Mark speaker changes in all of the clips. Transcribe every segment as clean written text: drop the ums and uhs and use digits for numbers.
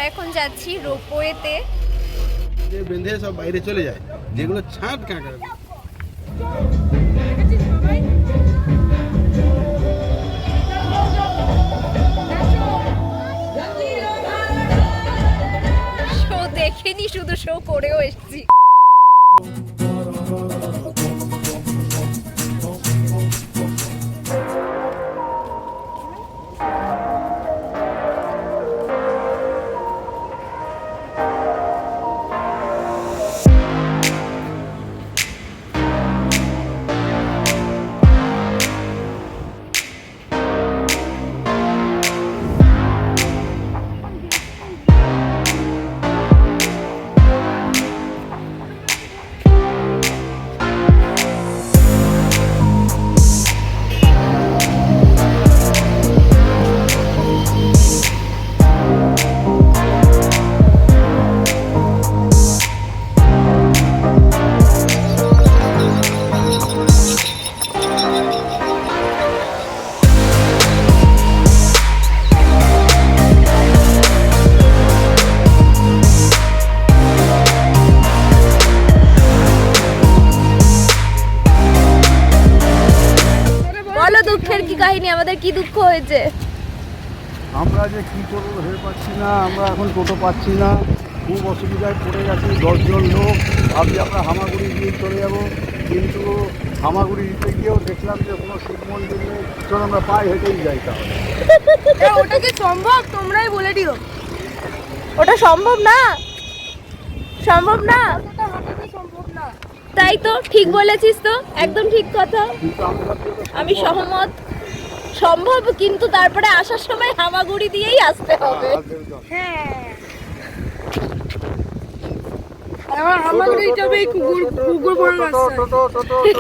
Speaker 1: এখন যাচ্ছি রোপওয়েতে।
Speaker 2: যে বেঁধে সব বাইরে চলে যায়, যেগুলো ছাদ কাঁকড়া।
Speaker 1: শো দেখেনি, শুধু শো করেও এসেছি। দুঃখের কি কাহিনী, আমাদের কি দুঃখ হয়েছে?
Speaker 2: আমরা যে কি করবো ভেবে পাচ্ছি না। আমরা এখন টোটো পাচ্ছি না, খুব অসুবিধায় পড়ে গেছি। 10 জন লোক ভাবছি আমরা হামাগুড়ি দিয়ে চলে যাব, কিন্তু হামাগুড়ি দিতে গিয়েও দেখলাম যে কোনো শিব মন্দির নেই। চল আমরা পায়ে হেঁটেই যাই। তাহলে
Speaker 1: ওটা কি সম্ভব? তোমরাই বলে দিও। ওটা সম্ভব না, সম্ভব না। তাই তো, ঠিক বলেছিস তো, একদম ঠিক কথা। আমি সহমত। সম্ভব, কিন্তু তারপরে আসার সময় হামাগুড়ি দিয়েই আসতে হবে। হ্যাঁ,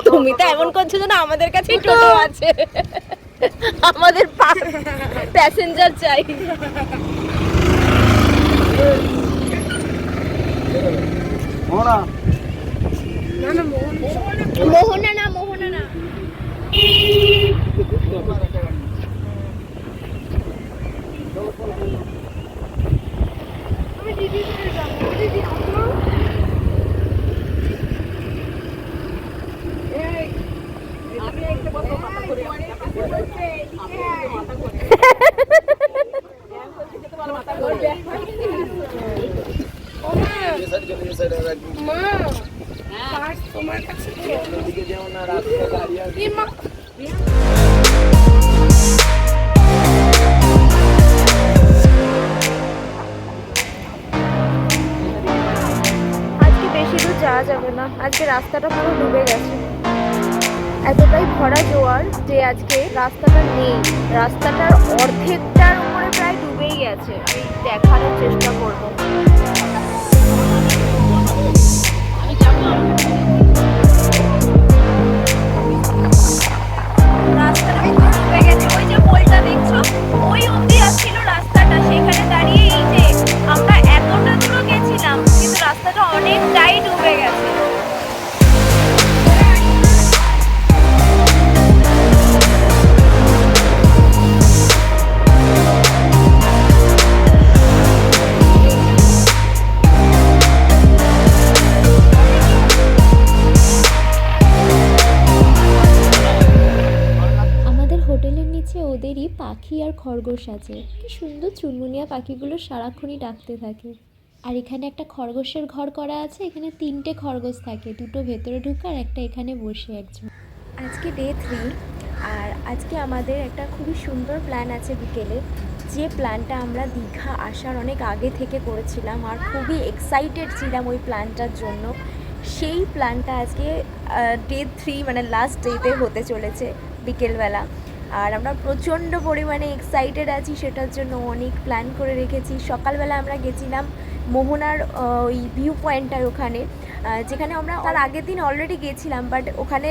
Speaker 1: তুমি তো এমন করছো না, আমাদের কাছেই টোটো আছে, আমাদের প্যাসেঞ্জার চাই। মোহনা না, মোহনা না। আজকে বেশি দূর যাওয়া যাবে না, আজকে রাস্তাটা পুরো ডুবে গেছে। এতটাই ভরা জোয়ার যে আজকে রাস্তাটা নেই, রাস্তাটার অর্ধেকটার উপরে প্রায় ডুবেই গেছে। আমি দেখানোর চেষ্টা করবো। রাস্তাটা পুরো ডুবে গেছে। ওই যে পোলটা দেখছো, ওই অবধি আসছিল রাস্তাটা, সেখানে দাঁড়িয়ে এই যে আমরা এতটা দূর গেছিলাম, কিন্তু রাস্তাটা অনেকটাই ডুবে গেছে।
Speaker 3: ওদেরই পাখি আর খরগোশ আছে, কি সুন্দর চুনমুনিয়া পাখিগুলো সারাক্ষণই ডাকতে থাকে। আর এখানে একটা খরগোশের ঘর করা আছে, এখানে 3টে খরগোশ থাকে, 2টো ভেতরে ঢুকে আর একটা এখানে বসে একজন। আজকে ডে 3, আর আজকে আমাদের একটা খুবই সুন্দর প্ল্যান আছে বিকেলে, যে প্ল্যানটা আমরা দীঘা আসার অনেক আগে থেকে করেছিলাম আর খুবই এক্সাইটেড ছিলাম ওই প্ল্যানটার জন্য। সেই প্ল্যানটা আজকে ডে 3 মানে লাস্ট ডেতে হতে চলেছে বিকেলবেলা। আর আমরা প্রচণ্ড পরিমাণে এক্সাইটেড আছি সেটার জন্য, অনেক প্ল্যান করে রেখেছি। সকালবেলা আমরা গেছিলাম মোহনার ওই ভিউ পয়েন্টটার ওখানে, যেখানে আমরা তার আগের দিন অলরেডি গেছিলাম, বাট ওখানে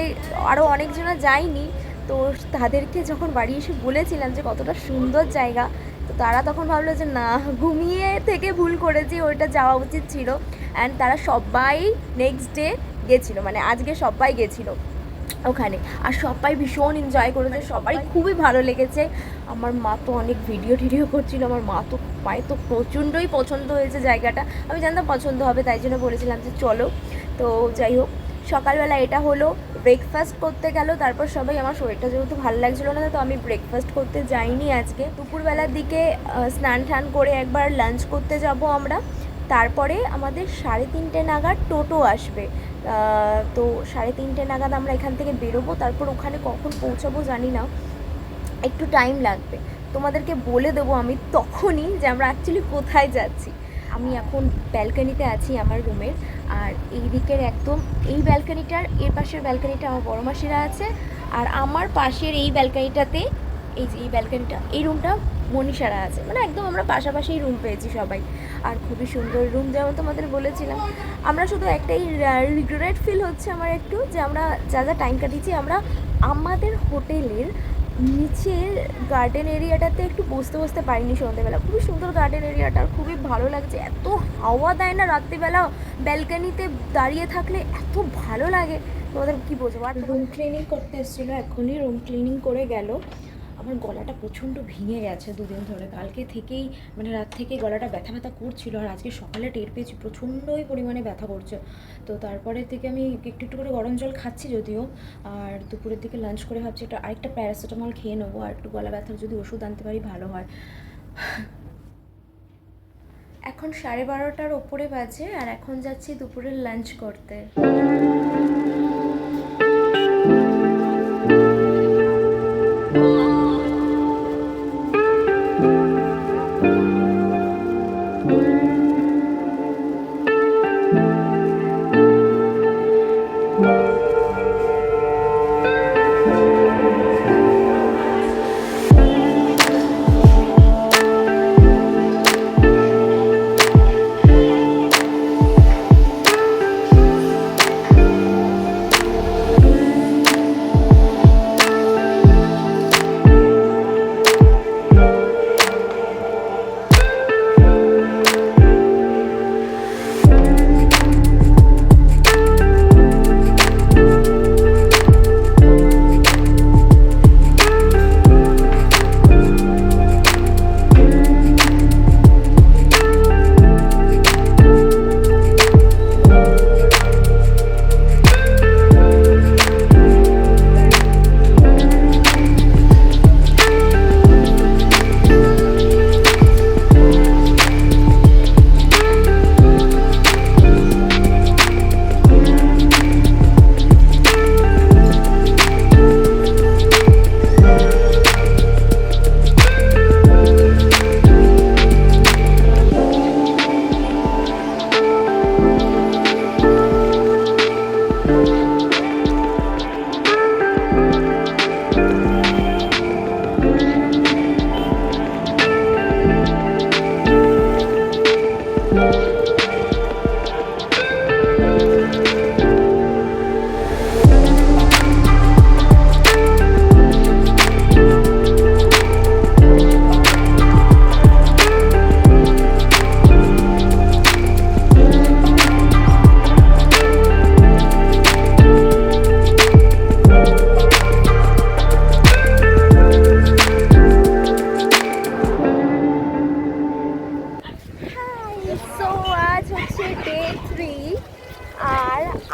Speaker 3: আরও অনেকজনা যায়নি। তো তাদেরকে যখন বাড়ি এসে বলেছিলাম যে কতটা সুন্দর জায়গা, তো তারা তখন ভাবলো যে না, ঘুমিয়ে থেকে ভুল করেছি, ওইটা যাওয়া উচিত ছিল। অ্যান্ড তারা সবাই নেক্সট ডে গেছিলো, মানে আজকে সবাই গেছিলো।
Speaker 1: ওখানে। আর সবাই ভীষণ এনজয় করেছে, সবাই খুবই ভালো লেগেছে। আমার মা তো অনেক ভিডিও করছিল, আমার মায়ের তো প্রচণ্ডই পছন্দ হয়েছে জায়গাটা। আমি জানতাম পছন্দ হবে, তাই জন্য বলেছিলাম যে চলো। তো যাই হোক, সকালবেলা এটা হলো, ব্রেকফাস্ট করতে গেল। তারপর সবাই, আমার শরীরটা যেহেতু ভালো লাগছিলো না, তো আমি ব্রেকফাস্ট করতে যাইনি আজকে। দুপুরবেলার দিকে স্নান টান করে একবার লাঞ্চ করতে যাব আমরা। তারপরে আমাদের 3:30 নাগাদ টোটো আসবে। তো 3:30 নাগাদ আমরা এখান থেকে বেরোবো। তারপর ওখানে কখন পৌঁছাবো জানি না, একটু টাইম লাগবে। তোমাদেরকে বলে দেবো আমি তখনই যে আমরা অ্যাকচুয়ালি কোথায় যাচ্ছি। আমি এখন ব্যালকনিতে আছি আমার রুমের। আর এই দিকের একদম এই ব্যালকনিটার এর পাশের ব্যালকনিটা আমার বড় মাসিরা আছে। আর আমার পাশের এই ব্যালকনিটাতে, এই যে এই ব্যালকনিটা, এই রুমটা মনীষারা আছে। মানে একদম আমরা পাশাপাশি রুম পেয়েছি সবাই। আর খুবই সুন্দর রুম, যেমন তোমাদের বলেছিলাম। আমরা শুধু একটাই রিগ্রেট ফিল হচ্ছে আমার একটু, যে আমরা যা টাইম কাটিয়েছি, আমরা আমাদের হোটেলের নিচের গার্ডেন এরিয়াটাতে একটু বসতে পারিনি সন্ধ্যেবেলা। খুবই সুন্দর গার্ডেন এরিয়াটা, খুবই ভালো লাগছে। এত হাওয়া দেয় না রাত্রিবেলা, ব্যালকনিতে দাঁড়িয়ে থাকলে এত ভালো লাগে, তোমাদের কী বোঝাবো। আর রুম ক্লিনিং করতে এসেছিলো, এখনই রুম ক্লিনিং করে গেল। আমার গলাটা প্রচণ্ড ভেঙে গেছে দুদিন ধরে, কালকে থেকেই মানে রাত থেকেই গলাটা ব্যথা করছিল। আর আজকে সকালে টের পেয়েছি প্রচণ্ডই পরিমাণে ব্যথা করছে। তো তারপরে থেকে আমি একটু করে গরম জল খাচ্ছি যদিও। আর দুপুরের দিকে লাঞ্চ করে ভাবছি এটা আরেকটা প্যারাসিটামল খেয়ে নেবো, আর একটু গলা ব্যথার যদি ওষুধ আনতে পারি ভালো হয়। এখন 12:30টার ওপরে বাজে, আর এখন যাচ্ছি দুপুরের লাঞ্চ করতে।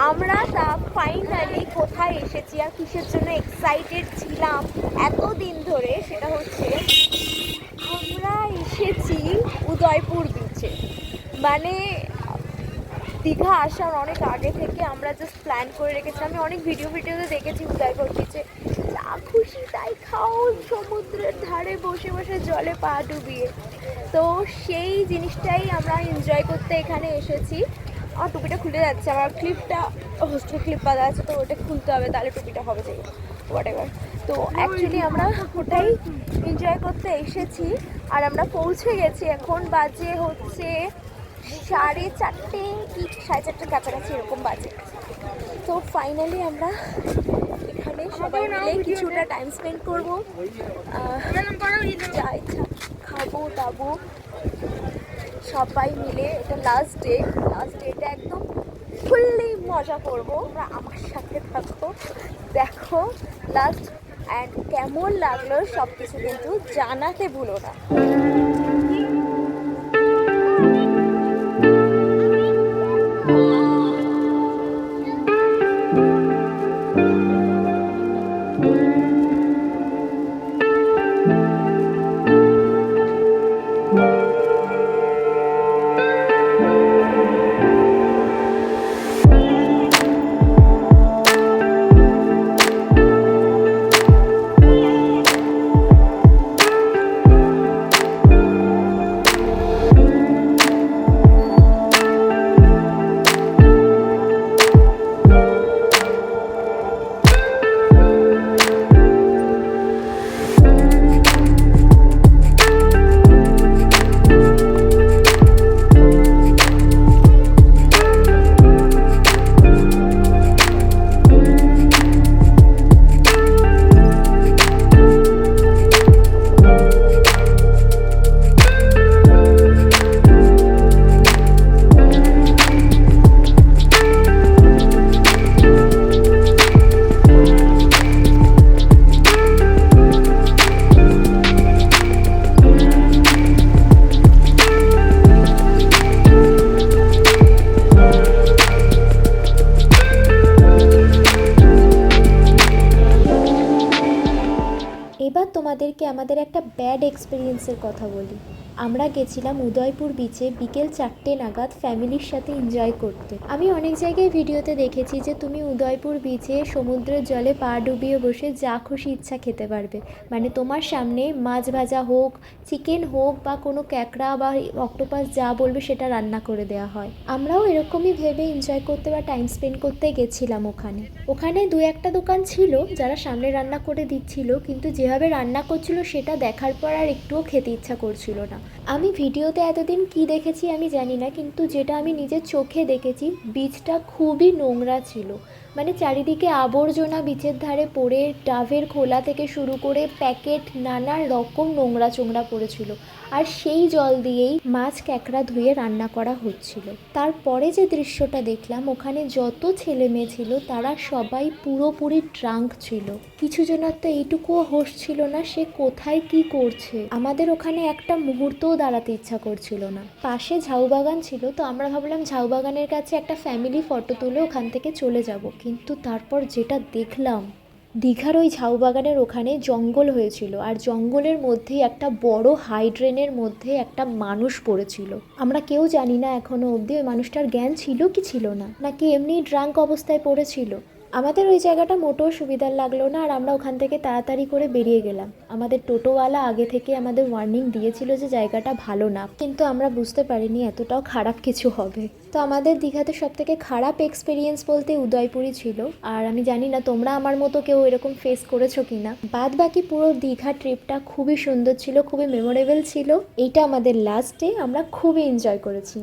Speaker 1: আমরা তা ফাইনালি কোথায় এসেছি আর কিসের জন্য এক্সাইটেড ছিলাম এতদিন ধরে, সেটা হচ্ছে আমরা এসেছি উদয়পুর বিচে। মানে দীঘা আসার অনেক আগে থেকে আমরা জাস্ট প্ল্যান করে রেখেছি। আমি অনেক ভিডিওতে দেখেছি উদয়পুর বিচে যা খুশি তাই খাও, সমুদ্রের ধারে বসে বসে জলে পা ডুবিয়ে। তো সেই জিনিসটাই আমরা এনজয় করতে এখানে এসেছি। আমার টুপিটা খুলে যাচ্ছে, আমার ক্লিপটা হোস্টেল ক্লিপ বাঁধা আছে, তো ওটা খুলতে হবে, তাহলে টুপিটা হবে যাই হোয়াট এভার। তো অ্যাকচুয়ালি আমরা ওটাই এনজয় করতে এসেছি। আর আমরা পৌঁছে গেছি, এখন বাজে হচ্ছে 4:30 কি 4:30 কাছাকাছি এরকম বাজে। তো ফাইনালি আমরা এখানে সবাই মিলে কিছুটা টাইম স্পেন্ড করবো, যা ইচ্ছা খাবো দাবো সবাই মিলে। এটা লাস্ট ডেটা একদম ফুললি মজা করবো। তোমরা আমার সাথে থাকো, দেখো লাস্ট অ্যান্ড কেমন লাগলো সব কিছু কিন্তু জানাতে ভুলো না।
Speaker 3: এবার তোমাদেরকে আমাদের একটা ব্যাড এক্সপিরিয়েন্সের কথা বলি। আমরা গেছিলাম উদয়পুর বিচে বিকেল 4টে নাগাদ ফ্যামিলির সাথে এনজয় করতে। আমি অনেক জায়গায় ভিডিওতে দেখেছি যে তুমি উদয়পুর বিচে সমুদ্রের জলে পা ডুবিয়ে বসে যা খুশি ইচ্ছা খেতে পারবে, মানে তোমার সামনে মাছ ভাজা হোক, চিকেন হোক বা কোনো ক্যাকড়া বা অক্টোপাস যা বলবে সেটা রান্না করে দেওয়া হয়। আমরাও এরকমই ভেবে এনজয় করতে বা টাইম স্পেন্ড করতে গেছিলাম ওখানে 2-1টা দোকান ছিল যারা সামনে রান্না করে দিচ্ছিল, কিন্তু যেভাবে রান্না করছিল সেটা দেখার পর আর একটুও খেতে ইচ্ছা করছিল না। আমি ভিডিওতে এতদিন কি দেখেছি আমি জানি না, কিন্তু যেটা আমি নিজের চোখে দেখেছি বিচটা খুবই নোংরা ছিল। মানে চারিদিকে আবর্জনা বিচের ধারে পড়ে, ডাবের খোলা থেকে শুরু করে প্যাকেট নানা রকম নোংরা চোংরা পড়েছিল, আর সেই জল দিয়েই মাছ ক্যাকড়া ধুয়ে রান্না করা হচ্ছিল। তারপরে যে দৃশ্যটা দেখলাম, ওখানে যত ছেলে মেয়ে ছিল তারা সবাই পুরোপুরি ড্রাঙ্ক ছিল। কিছু জনের তো এইটুকুও হোশ ছিল না সে কোথায় কি করছে। আমাদের ওখানে একটা মুহূর্তও দাঁড়াতে ইচ্ছা করছিল না। পাশে ঝাউবাগান ছিল, তো আমরা ভাবলাম ঝাউবাগানের কাছে একটা ফ্যামিলি ফটো তুলে ওখান থেকে চলে যাব, কিন্তু তারপর যেটা দেখলাম, দীঘার ওই ঝাউবাগানের ওখানে জঙ্গল হয়েছিল, আর জঙ্গলের মধ্যেই একটা বড় হাইড্রেনের মধ্যে একটা মানুষ পড়েছিল। আমরা কেউ জানি না এখনো অবধি ওই মানুষটার জ্ঞান ছিল কি ছিল না, নাকি এমনি ড্রাঙ্ক অবস্থায় পড়েছিল। আমাদের ওই জায়গাটা মোটেও সুবিধার লাগলো না, আর আমরা ওখান থেকে তাড়াতাড়ি করে বেরিয়ে গেলাম। আমাদের টোটোওয়ালা আগে থেকে আমাদের ওয়ার্নিং দিয়েছিল যে জায়গাটা ভালো না, কিন্তু আমরা বুঝতে পারিনি এতটাও খারাপ কিছু হবে। তো আমাদের দীঘাতে সবথেকে খারাপ এক্সপিরিয়েন্স বলতে উদয়পুরই ছিল। আর আমি জানি না তোমরা আমার মতো কেউ এরকম ফেস করেছো কিনা। বাদ বাকি পুরো দীঘা ট্রিপটা খুবই সুন্দর ছিল, খুবই মেমোরেবল ছিল। এইটা আমাদের লাস্ট ডে, আমরা খুবই এনজয় করেছি।